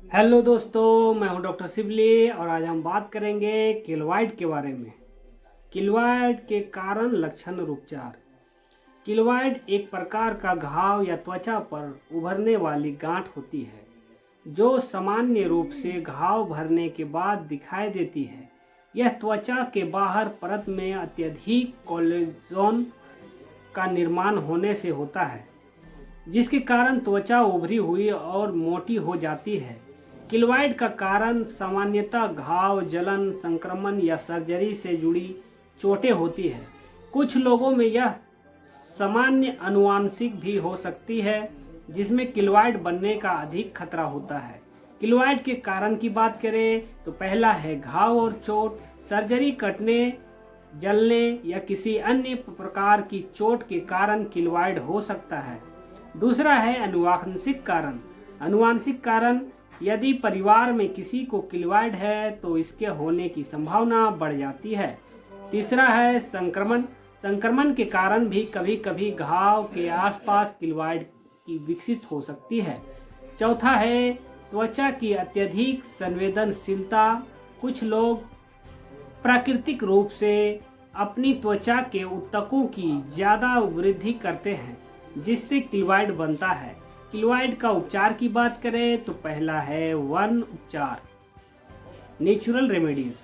Hello दोस्तों, मैं हूं डॉक्टर शिवली और आज हम बात करेंगे किलवाइड के बारे में। किलवाइड के कारण, लक्षण और उपचार। किलवाइड एक प्रकार का घाव या त्वचा पर उभरने वाली गांठ होती है जो सामान्य रूप से घाव भरने के बाद दिखाई देती है। यह त्वचा के बाहर परत में अत्यधिक कोलेजन का निर्माण होने से होता है, जिसके कारण त्वचा उभरी हुई और मोटी हो जाती है। किलवाइड का कारण सामान्यतः घाव, जलन, संक्रमण या सर्जरी से जुड़ी चोटें होती है। कुछ लोगों में यह सामान्य आनुवंशिक भी हो सकती है, जिसमें किलवाइड बनने का अधिक खतरा होता है। किलवाइड के कारण की बात करें तो पहला है घाव और चोट। सर्जरी, कटने, जलने या किसी अन्य प्रकार की चोट के कारण किलवाइड हो सकता है। दूसरा है आनुवंशिक कारण। आनुवंशिक कारण, यदि परिवार में किसी को किलवाइड है तो इसके होने की संभावना बढ़ जाती है। तीसरा है संक्रमण। संक्रमण के कारण भी कभी कभी घाव के आसपास किलवाइड की विकसित हो सकती है। चौथा है त्वचा की अत्यधिक संवेदनशीलता। कुछ लोग प्राकृतिक रूप से अपनी त्वचा के ऊतकों की ज्यादा वृद्धि करते हैं, जिससे किलवाइड बनता है। किलवाइड का उपचार की बात करें तो पहला है वन उपचार, नेचुरल रेमेडीज।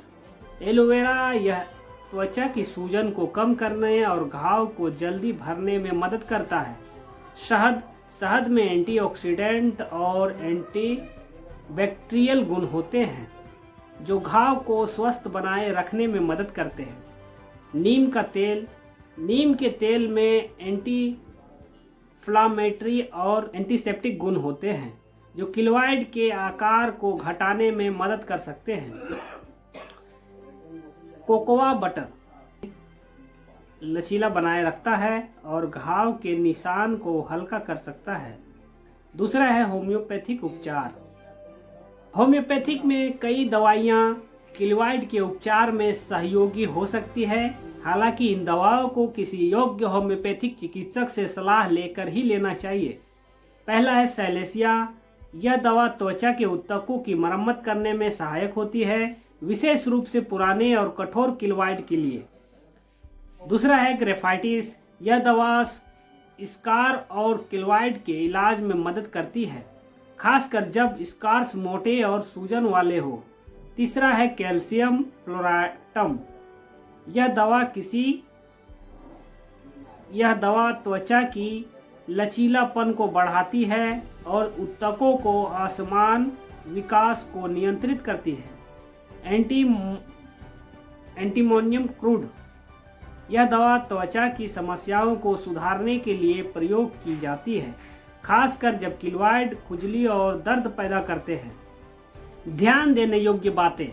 एलोवेरा यह त्वचा की सूजन को कम करने और घाव को जल्दी भरने में मदद करता है। शहद में एंटीऑक्सीडेंट और एंटीबैक्टीरियल गुण होते हैं जो घाव को स्वस्थ बनाए रखने में मदद करते हैं। नीम के तेल में एंटी-इन्फ्लामेटरी और एंटीसेप्टिक गुण होते हैं जो किलवाइड के आकार को घटाने में मदद कर सकते हैं। कोकोआ बटर लचीला बनाए रखता है और घाव के निशान को हल्का कर सकता है। दूसरा है होम्योपैथिक उपचार। होम्योपैथिक में कई दवाइयाँ किलवाइड के उपचार में सहयोगी हो सकती है। हालांकि इन दवाओं को किसी योग्य होम्योपैथिक चिकित्सक से सलाह लेकर ही लेना चाहिए। पहला है सैलेसिया। यह दवा त्वचा के ऊतकों की मरम्मत करने में सहायक होती है, विशेष रूप से पुराने और कठोर किलवाइड के लिए। दूसरा है ग्रेफाइटिस। यह दवा स्कार और किलवाइड के इलाज में मदद करती है, खासकर जब स्कार्स मोटे और सूजन वाले हो। तीसरा है कैल्शियम फ्लोराटम। यह दवा त्वचा की लचीलापन को बढ़ाती है और ऊतकों को असमान विकास को नियंत्रित करती है। Antimonium crude. यह दवा त्वचा की समस्याओं को सुधारने के लिए प्रयोग की जाती है, खासकर जब किलवाइड खुजली और दर्द पैदा करते हैं। ध्यान देने योग्य बातें।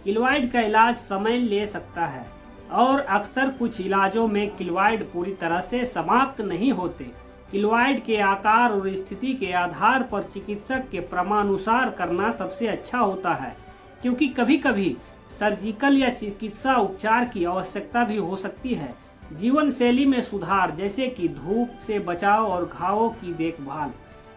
किलवाइड का इलाज समय ले सकता है और अक्सर कुछ इलाजों में किलवाइड पूरी तरह से समाप्त नहीं होते। किलवाइड के आकार और स्थिति के आधार पर चिकित्सक के परामर्शानुसार करना सबसे अच्छा होता है, क्योंकि कभी कभी सर्जिकल या चिकित्सा उपचार की आवश्यकता भी हो सकती है। जीवन शैली में सुधार, जैसे कि धूप से बचाव और घावों की देखभाल,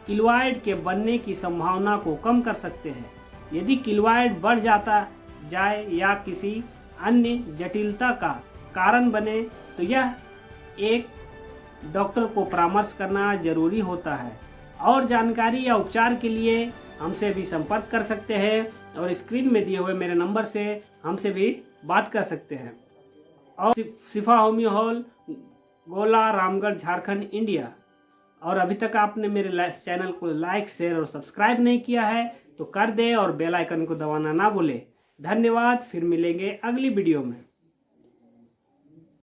किलवाइड के बनने की संभावना को कम कर सकते हैं। यदि किलवाइड बढ़ जाए या किसी अन्य जटिलता का कारण बने तो यह एक डॉक्टर को परामर्श करना जरूरी होता है। और जानकारी या उपचार के लिए हमसे भी संपर्क कर सकते हैं और स्क्रीन में दिए हुए मेरे नंबर से हमसे भी बात कर सकते हैं। और शिफा होम्यो हॉल, गोला, रामगढ़, झारखंड, इंडिया। और अभी तक आपने मेरे चैनल को लाइक, शेयर और सब्सक्राइब नहीं किया है तो कर दे और बेल आइकन को दबाना ना भूले। धन्यवाद। फिर मिलेंगे अगली वीडियो में।